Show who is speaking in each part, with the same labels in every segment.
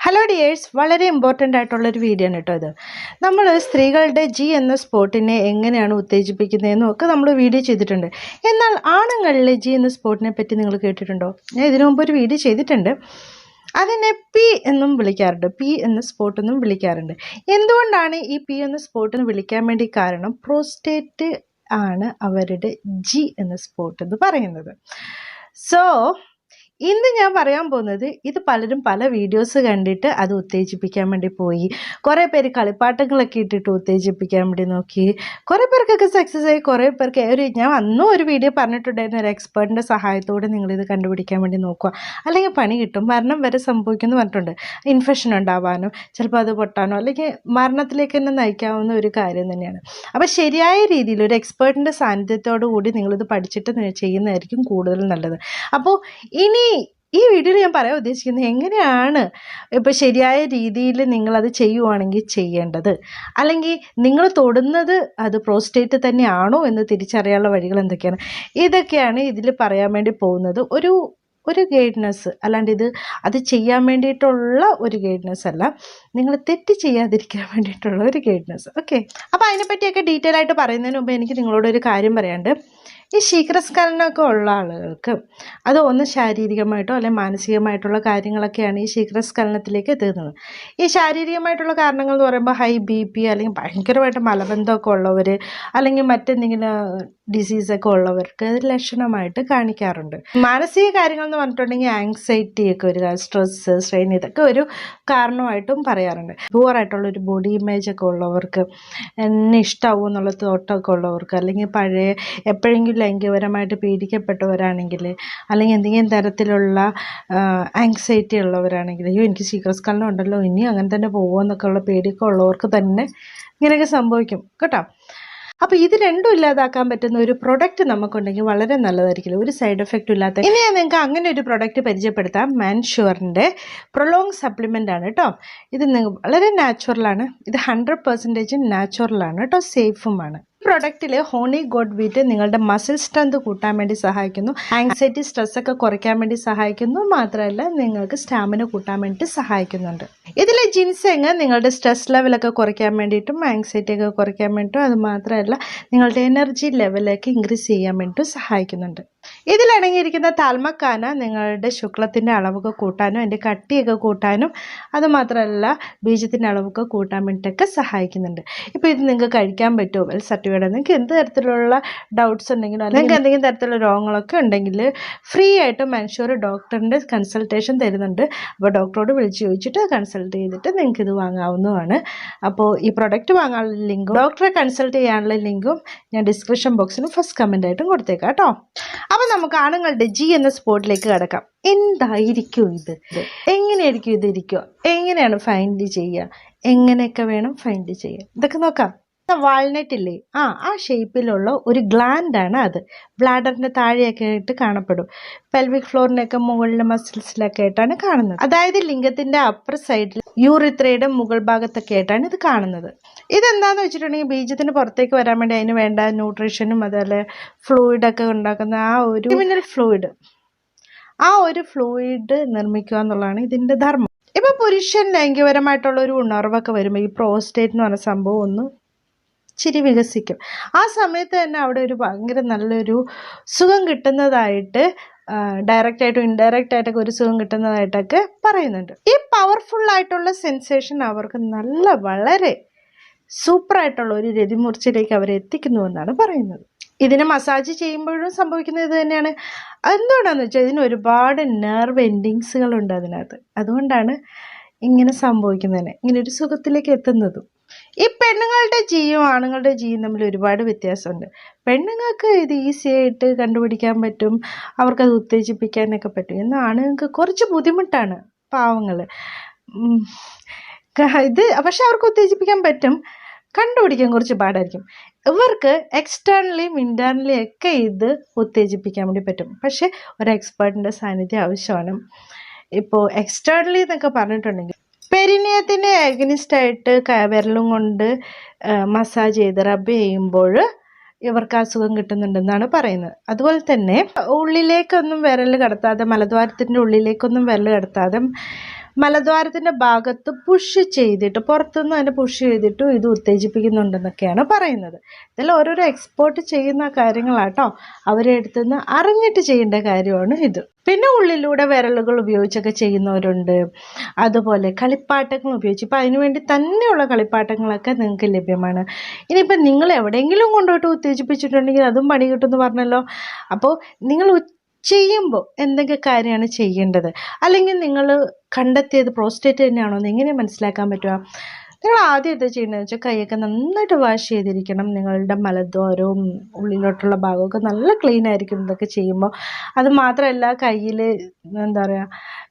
Speaker 1: Hello dears, വളരെ important ആയിട്ടുള്ളൊരു video ആണ് കേട്ടോ ഇത്. നമ്മൾ സ്ത്രീകളുടെ ജി എന്ന സ്പോട്ടിനെ എങ്ങനെയാണ് ഉത്തേജിപ്പിക്കുന്നതെന്നും ഒക്കെ നമ്മൾ വീഡിയോ ചെയ്തിട്ടുണ്ട്. എന്നാൽ ആണുങ്ങളിലെ ജി എന്ന സ്പോട്ടിനെ പറ്റി നിങ്ങൾ കേട്ടിട്ടുണ്ടോ? ഞാൻ ഇതിനു മുമ്പ് ഒരു വീഡിയോ ചെയ്തിട്ടുണ്ട്. അതിനെ പി എന്നും വിളിക്കാറുണ്ട്, പി എന്ന സ്പോട്ട് എന്നും വിളിക്കാറുണ്ട്. എന്തുകൊണ്ടാണ് ഈ പി എന്ന സ്പോട്ട് എന്ന് വിളിക്കാൻ വേണ്ടി കാരണം പ്രോസ്റ്റേറ്റ് ആണ് അവരുടെ ജി എന്ന സ്പോട്ട് എന്ന് പറയുന്നത്. സോ ഇന്ന് ഞാൻ പറയാൻ പോകുന്നത്, ഇത് പലരും പല വീഡിയോസ് കണ്ടിട്ട് അത് ഉത്തേജിപ്പിക്കാൻ വേണ്ടി പോയി. കുറേ പേര് കളിപ്പാട്ടങ്ങളൊക്കെ ഇട്ടിട്ട് ഉത്തേജിപ്പിക്കാൻ വേണ്ടി നോക്കി. കുറേ പേർക്കൊക്കെ സക്സസ് ആയി, കുറേ പേർക്ക് ഞാൻ അന്നും ഒരു വീഡിയോ പറഞ്ഞിട്ടുണ്ടായിരുന്നു, ഒരു എക്സ്പേർട്ടിൻ്റെ സഹായത്തോടെ നിങ്ങളിത് കണ്ടുപിടിക്കാൻ വേണ്ടി നോക്കുക, അല്ലെങ്കിൽ പണി കിട്ടും, മരണം വരെ സംഭവിക്കുമെന്ന് പറഞ്ഞിട്ടുണ്ട്. ഇൻഫെക്ഷൻ ഉണ്ടാവാനോ ചിലപ്പോൾ അത് പൊട്ടാനോ അല്ലെങ്കിൽ മരണത്തിലേക്ക് തന്നെ നയിക്കാവുന്ന ഒരു കാര്യം തന്നെയാണ്. അപ്പോൾ ശരിയായ രീതിയിൽ ഒരു എക്സ്പേർട്ടിൻ്റെ സാന്നിധ്യത്തോടു കൂടി നിങ്ങളിത് പഠിച്ചിട്ട് ചെയ്യുന്നതായിരിക്കും കൂടുതൽ നല്ലത്. അപ്പോൾ ഇനി ഈ വീഡിയോയിൽ ഞാൻ പറയാൻ ഉദ്ദേശിക്കുന്നത് എങ്ങനെയാണ് ഇപ്പോൾ ശരിയായ രീതിയിൽ നിങ്ങളത് ചെയ്യുവാണെങ്കിൽ ചെയ്യേണ്ടത്, അല്ലെങ്കിൽ നിങ്ങൾ തൊടുന്നത് അത് പ്രോസ്റ്റേറ്റ് തന്നെയാണോ എന്ന് തിരിച്ചറിയാനുള്ള വഴികൾ എന്തൊക്കെയാണ്, ഇതൊക്കെയാണ് ഇതിൽ പറയാൻ വേണ്ടി പോകുന്നത്. ഒരു ഗൈഡൻസ്, അല്ലാണ്ട് അത് ചെയ്യാൻ വേണ്ടിയിട്ടുള്ള ഒരു ഗൈഡൻസ് അല്ല, നിങ്ങൾ തെറ്റ് ചെയ്യാതിരിക്കാൻ വേണ്ടിയിട്ടുള്ള ഒരു ഗൈഡൻസ്. ഓക്കെ, അപ്പോൾ അതിനെപ്പറ്റിയൊക്കെ ഡീറ്റെയിൽ ആയിട്ട് പറയുന്നതിന് മുമ്പ് എനിക്ക് നിങ്ങളോടൊരു കാര്യം പറയാണ്ട്. ഈ ശീഘ്രസ്ഖലനമൊക്കെ ഉള്ള ആളുകൾക്ക് അത് ഒന്ന് ശാരീരികമായിട്ടോ അല്ലെങ്കിൽ മാനസികമായിട്ടുള്ള കാര്യങ്ങളൊക്കെയാണ് ഈ ശീഘ്രസ്ഖലനത്തിലേക്ക് എത്തുന്നത്. ഈ ശാരീരികമായിട്ടുള്ള കാരണങ്ങൾ എന്ന് പറയുമ്പോൾ ഹൈ BP അല്ലെങ്കിൽ ഭയങ്കരമായിട്ട് മലബന്ധമൊക്കെ ഉള്ളവർ, അല്ലെങ്കിൽ മറ്റെന്തെങ്കിലും ഡിസീസൊക്കെ ഉള്ളവർക്ക് അത് ലക്ഷണമായിട്ട് കാണിക്കാറുണ്ട്. മാനസിക കാര്യങ്ങൾ എന്ന് പറഞ്ഞിട്ടുണ്ടെങ്കിൽ ആങ്സൈറ്റി ഒക്കെ വരിക, സ്ട്രെസ്സ്, സ്ട്രെയിൻ, ഇതൊക്കെ ഒരു കാരണമായിട്ടും പറയാറുണ്ട്. പൂവറായിട്ടുള്ളൊരു ബോഡി ഇമേജ് ഒക്കെ ഉള്ളവർക്ക്, എന്നെ ഇഷ്ടമാവും എന്നുള്ള തോട്ടമൊക്കെ ഉള്ളവർക്ക്, അല്ലെങ്കിൽ പഴയ എപ്പോഴെങ്കിലും ലൈംഗികപരമായിട്ട് പീഡിക്കപ്പെട്ടവരാണെങ്കിൽ, അല്ലെങ്കിൽ എന്തെങ്കിലും തരത്തിലുള്ള ആങ്സൈറ്റി ഉള്ളവരാണെങ്കിൽ, അയ്യോ എനിക്ക് ശീഘ്രസ്ഖലനം ഉണ്ടല്ലോ ഇനി അങ്ങനെ തന്നെ പോകുമോ എന്നൊക്കെ ഉള്ള പേടിയൊക്കെ ഉള്ളവർക്ക് തന്നെ ഇങ്ങനെയൊക്കെ സംഭവിക്കും കേട്ടോ. അപ്പോൾ ഇത് രണ്ടും ഇല്ലാതാക്കാൻ പറ്റുന്ന ഒരു പ്രൊഡക്റ്റ് നമുക്കുണ്ടെങ്കിൽ വളരെ നല്ലതായിരിക്കില്ല, ഒരു സൈഡ് എഫക്റ്റും ഇല്ലാത്ത. ഇനി ഞാൻ നിങ്ങൾക്ക് അങ്ങനെ ഒരു പ്രൊഡക്റ്റ് പരിചയപ്പെടുത്താം. മാൻഷുവറിൻ്റെ പ്രൊലോങ് സപ്ലിമെൻ്റ് ആണ് കേട്ടോ. ഇത് വളരെ നാച്ചുറലാണ്, ഇത് 100% നാച്ചുറലാണ് കേട്ടോ, സേഫുമാണ്. ഈ പ്രൊഡക്റ്റിൽ ഹോണി ഗോഡ് വീറ്റ് നിങ്ങളുടെ മസിൽ സ്ട്രെങ്ത് കൂട്ടാൻ വേണ്ടി സഹായിക്കുന്നു, ആങ്സൈറ്റി സ്ട്രെസ്സൊക്കെ കുറയ്ക്കാൻ വേണ്ടി സഹായിക്കുന്നു, മാത്രമല്ല നിങ്ങൾക്ക് സ്റ്റാമിന കൂട്ടാൻ വേണ്ടി സഹായിക്കുന്നുണ്ട്. ഇതിലെ ജിൻസെങ് നിങ്ങളുടെ സ്ട്രെസ് ലെവലൊക്കെ കുറയ്ക്കാൻ വേണ്ടിയിട്ടും ആങ്സൈറ്റി ഒക്കെ കുറയ്ക്കാൻ വേണ്ടിയിട്ടും, അത് മാത്രമല്ല നിങ്ങളുടെ എനർജി ലെവലൊക്കെ ഇൻക്രീസ് ചെയ്യാൻ വേണ്ടിയിട്ടും സഹായിക്കുന്നുണ്ട്. ഇതിലടങ്ങിയിരിക്കുന്ന താൽമക്കാന നിങ്ങളുടെ ശുക്ലത്തിൻ്റെ അളവൊക്കെ കൂട്ടാനും അതിൻ്റെ കട്ടിയൊക്കെ കൂട്ടാനും, അതുമാത്രമല്ല ബീജത്തിൻ്റെ അളവൊക്കെ കൂട്ടാൻ വേണ്ടിയിട്ടൊക്കെ സഹായിക്കുന്നുണ്ട്. ഇപ്പോൾ ഇത് നിങ്ങൾക്ക് കഴിക്കാൻ പറ്റുമോ, വെൽ സർട്ടിഫൈഡ്, നിങ്ങൾക്ക് എന്ത് തരത്തിലുള്ള ഡൗട്ട്സ് ഉണ്ടെങ്കിലും അല്ലെങ്കിൽ എന്തെങ്കിലും തരത്തിലുള്ള രോഗങ്ങളൊക്കെ ഉണ്ടെങ്കിൽ ഫ്രീ ആയിട്ട് മാൻഷുവർ ഡോക്ടറിൻ്റെ കൺസൾട്ടേഷൻ തരുന്നുണ്ട്. അപ്പോൾ ഡോക്ടറോട് വിളിച്ച് ചോദിച്ചിട്ട് കൺസൾട്ട് ചെയ്തിട്ട് നിങ്ങൾക്ക് ഇത് വാങ്ങാവുന്നതാണ്. അപ്പോൾ ഈ പ്രൊഡക്റ്റ് വാങ്ങാനുള്ള ലിങ്കും ഡോക്ടറെ കൺസൾട്ട് ചെയ്യാനുള്ള ലിങ്കും ഞാൻ ഡിസ്ക്രിപ്ഷൻ ബോക്സിന് ഫസ്റ്റ് കമൻ്റ് ആയിട്ടും കൊടുത്തേക്കാം കേട്ടോ. അപ്പോൾ നമുക്ക് ആണുങ്ങളുടെ ജി എന്ന സ്പോട്ടിലേക്ക് കിടക്കാം. എന്തായിരിക്കും ഇത്, എങ്ങനെയായിരിക്കും ഇതിരിക്കുക, എങ്ങനെയാണ് ഫൈൻഡ് ചെയ്യുക, എങ്ങനെയൊക്കെ വേണം ഫൈൻഡ് ചെയ്യാൻ, ഇതൊക്കെ നോക്കാം. വാൾനട്ട് ഇല്ലേ, ആ ഷേപ്പിലുള്ള ഒരു ഗ്ലാൻഡാണ് അത്. ബ്ലാഡറിൻ്റെ താഴെയൊക്കെ ആയിട്ട് കാണപ്പെടും, പെൽവിക് ഫ്ലോറിൻ്റെയൊക്കെ മുകളിലെ മസിൽസിലൊക്കെ ആയിട്ടാണ് കാണുന്നത്. അതായത് ലിംഗത്തിൻ്റെ അപ്പർ സൈഡിൽ യൂറിത്രയുടെ മുകൾ ഭാഗത്തൊക്കെ ആയിട്ടാണ് ഇത് കാണുന്നത്. ഇതെന്താണെന്ന് വെച്ചിട്ടുണ്ടെങ്കിൽ ബീജത്തിന് പുറത്തേക്ക് വരാൻ വേണ്ടി അതിന് വേണ്ട ന്യൂട്രീഷനും അതുപോലെ ഫ്ലൂയിഡൊക്കെ ഉണ്ടാക്കുന്ന ആ ഒരു സെമിനൽ ഫ്ലൂയിഡ്, ആ ഒരു ഫ്ലൂയിഡ് നിർമ്മിക്കുക എന്നുള്ളതാണ് ഇതിൻ്റെ ധർമ്മം. ഇപ്പോൾ പുരുഷൻ ലൈംഗികപരമായിട്ടുള്ള ഒരു ഉണർവൊക്കെ വരുമ്പോൾ ഈ പ്രോസ്റ്റേറ്റ് എന്ന് പറഞ്ഞ സംഭവം ഒന്ന് ഇച്ചിരി വികസിക്കും. ആ സമയത്ത് തന്നെ അവിടെ ഒരു ഭയങ്കര നല്ലൊരു സുഖം കിട്ടുന്നതായിട്ട്, ഡയറക്റ്റായിട്ടും ഇൻഡയറക്റ്റ് ആയിട്ടൊക്കെ ഒരു സുഖം കിട്ടുന്നതായിട്ടൊക്കെ പറയുന്നുണ്ട്. ഈ പവർഫുള്ളായിട്ടുള്ള സെൻസേഷൻ അവർക്ക് വളരെ സൂപ്പറായിട്ടുള്ള ഒരു രതിമൂർച്ചയിലേക്ക് അവരെ എത്തിക്കുന്നുവെന്നാണ് പറയുന്നത്. ഇതിനെ മസാജ് ചെയ്യുമ്പോഴും സംഭവിക്കുന്നത് ഇത് തന്നെയാണ്. എന്തുകൊണ്ടാണെന്ന് വെച്ചാൽ ഇതിന് ഒരുപാട് നെർവ് എൻഡിങ്സുകളുണ്ട് അതിനകത്ത്, അതുകൊണ്ടാണ് ഇങ്ങനെ സംഭവിക്കുന്നതിന്, ഇങ്ങനെ ഒരു സുഖത്തിലേക്ക് എത്തുന്നതും. ഈ പെണ്ണുങ്ങളുടെ ജിയും ആണുങ്ങളുടെ ജിയും തമ്മിൽ ഒരുപാട് വ്യത്യാസമുണ്ട്. പെണ്ണുങ്ങൾക്ക് ഇത് ഈസി ആയിട്ട് കണ്ടുപിടിക്കാൻ പറ്റും, അവർക്കത് ഉത്തേജിപ്പിക്കാനൊക്കെ പറ്റും. എന്നാൽ ആണുങ്ങൾക്ക് കുറച്ച് ബുദ്ധിമുട്ടാണ്, പാവങ്ങൾ. ഇത് പക്ഷെ അവർക്ക് ഉത്തേജിപ്പിക്കാൻ പറ്റും, കണ്ടുപിടിക്കാൻ കുറച്ച് പാടായിരിക്കും. ഇവർക്ക് എക്സ്റ്റേണലിയും ഇൻറ്റേർണലിയും ഒക്കെ ഇത് ഉത്തേജിപ്പിക്കാൻ വേണ്ടി പറ്റും, പക്ഷെ ഒരു എക്സ്പേർട്ടിൻ്റെ സാന്നിധ്യം ആവശ്യമാണ്. ഇപ്പോൾ എക്സ്റ്റേണലി എന്നൊക്കെ പറഞ്ഞിട്ടുണ്ടെങ്കിൽ പെരിനിയത്തിൻ്റെ അഗനിസ്റ്റായിട്ട് വിരലും കൊണ്ട് മസാജ് ചെയ്ത് റബ്ബ് ചെയ്യുമ്പോൾ ഇവർക്ക് അസുഖം കിട്ടുന്നുണ്ടെന്നാണ് പറയുന്നത്. അതുപോലെ തന്നെ ഉള്ളിലേക്കൊന്നും വിരൽ കടത്താതെ, മലദ്വാരത്തിൻ്റെ ഉള്ളിലേക്കൊന്നും വിരൽ കടത്താതെ മലദ്വാരത്തിൻ്റെ ഭാഗത്ത് പുഷ് ചെയ്തിട്ട് പുറത്തുനിന്ന് അതിനെ പുഷ് ചെയ്തിട്ടും ഇത് ഉത്തേജിപ്പിക്കുന്നുണ്ടെന്നൊക്കെയാണ് പറയുന്നത്. ഇതിൽ ഓരോരോ എക്സ്പോർട്ട് ചെയ്യുന്ന കാര്യങ്ങളാട്ടോ, അവരെ അടുത്തുനിന്ന് അറിഞ്ഞിട്ട് ചെയ്യേണ്ട കാര്യമാണ് ഇത്. പിന്നെ ഉള്ളിലൂടെ വിരലുകൾ ഉപയോഗിച്ചൊക്കെ ചെയ്യുന്നവരുണ്ട്. അതുപോലെ കളിപ്പാട്ടങ്ങൾ ഉപയോഗിച്ച് ഇപ്പം അതിനുവേണ്ടി തന്നെയുള്ള കളിപ്പാട്ടങ്ങളൊക്കെ നിങ്ങൾക്ക് ലഭ്യമാണ്. ഇനിയിപ്പം നിങ്ങൾ എവിടെയെങ്കിലും കൊണ്ടുപോയിട്ട് ഉത്തേജിപ്പിച്ചിട്ടുണ്ടെങ്കിൽ അതും പണി കിട്ടുമെന്ന് പറഞ്ഞല്ലോ. അപ്പോൾ നിങ്ങൾ ചെയ്യുമ്പോൾ എന്തൊക്കെ കാര്യമാണ് ചെയ്യേണ്ടത്, അല്ലെങ്കിൽ നിങ്ങൾ കണ്ടെത്തിയത് പ്രോസ്റ്റേറ്റ് തന്നെയാണോ എന്ന് എങ്ങനെ മനസ്സിലാക്കാൻ പറ്റുക? നിങ്ങൾ ആദ്യം എന്താ ചെയ്യേണ്ടതെന്ന് വെച്ചാൽ കൈയൊക്കെ നന്നായിട്ട് വാഷ് ചെയ്തിരിക്കണം. നിങ്ങളുടെ മലദ്വാരവും ഉള്ളിലോട്ടുള്ള ഭാഗമൊക്കെ നല്ല ക്ലീൻ ആയിരിക്കും ഇതൊക്കെ ചെയ്യുമ്പോൾ. അത് മാത്രമല്ല കയ്യിൽ എന്താ പറയുക,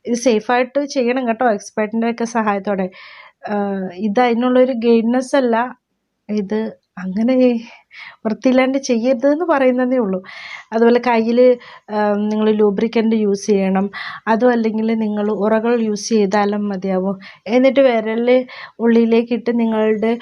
Speaker 1: ഇത് സേഫായിട്ട് ചെയ്യണം കേട്ടോ, എക്സ്പേർട്ടിൻ്റെ ഒക്കെ സഹായത്തോടെ. ഇത് അതിനുള്ളൊരു ഗൈഡ്നെസ് അല്ല, ഇത് അങ്ങനെ വൃത്തിയില്ലാണ്ട് ചെയ്യരുതെന്ന് പറയുന്നതേ ഉള്ളൂ. അതുപോലെ കയ്യിൽ നിങ്ങൾ ലൂബ്രിക്കൻ്റ് യൂസ് ചെയ്യണം. അതും അല്ലെങ്കിൽ നിങ്ങൾ ഉറകൾ യൂസ് ചെയ്താലും മതിയാവും. എന്നിട്ട് വിരൽ ഉള്ളിലേക്കിട്ട് നിങ്ങളുടെ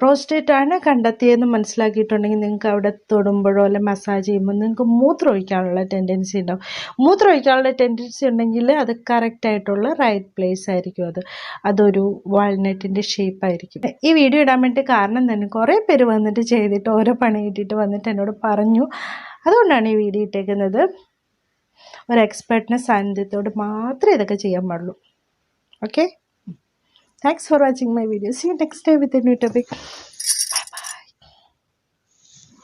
Speaker 1: പ്രോസ്റ്റേറ്റാണ് കണ്ടെത്തിയതെന്ന് മനസ്സിലാക്കിയിട്ടുണ്ടെങ്കിൽ നിങ്ങൾക്ക് അവിടെ തൊടുമ്പോഴോ അല്ലെങ്കിൽ മസാജ് ചെയ്യുമ്പോൾ നിങ്ങൾക്ക് മൂത്രം ഒഴിക്കാനുള്ള ടെൻഡൻസി ഉണ്ടാവും. മൂത്രം ഒഴിക്കാനുള്ള ടെൻഡൻസി ഉണ്ടെങ്കിൽ അത് കറക്റ്റായിട്ടുള്ള റൈറ്റ് പ്ലേസ് ആയിരിക്കും. അതൊരു വാൾനട്ടിൻ്റെ ഷേപ്പായിരിക്കും. ഈ വീഡിയോ ഇടാൻ വേണ്ടി കാരണം തന്നെ കുറേ പേര് വന്നിട്ട് ചെയ്തിട്ട് ഓരോ പണി കിട്ടിയിട്ട് വന്നിട്ട് എന്നോട് പറഞ്ഞു. അതുകൊണ്ടാണ് ഈ വീഡിയോ ഇട്ടേക്കുന്നത്. ഒരു എക്സ്പെർട്ടിൻ്റെ സാന്നിധ്യത്തോട് മാത്രമേ ഇതൊക്കെ ചെയ്യാൻ പാടുള്ളൂ. Okay, thanks for watching my video. See you next time with a new topic.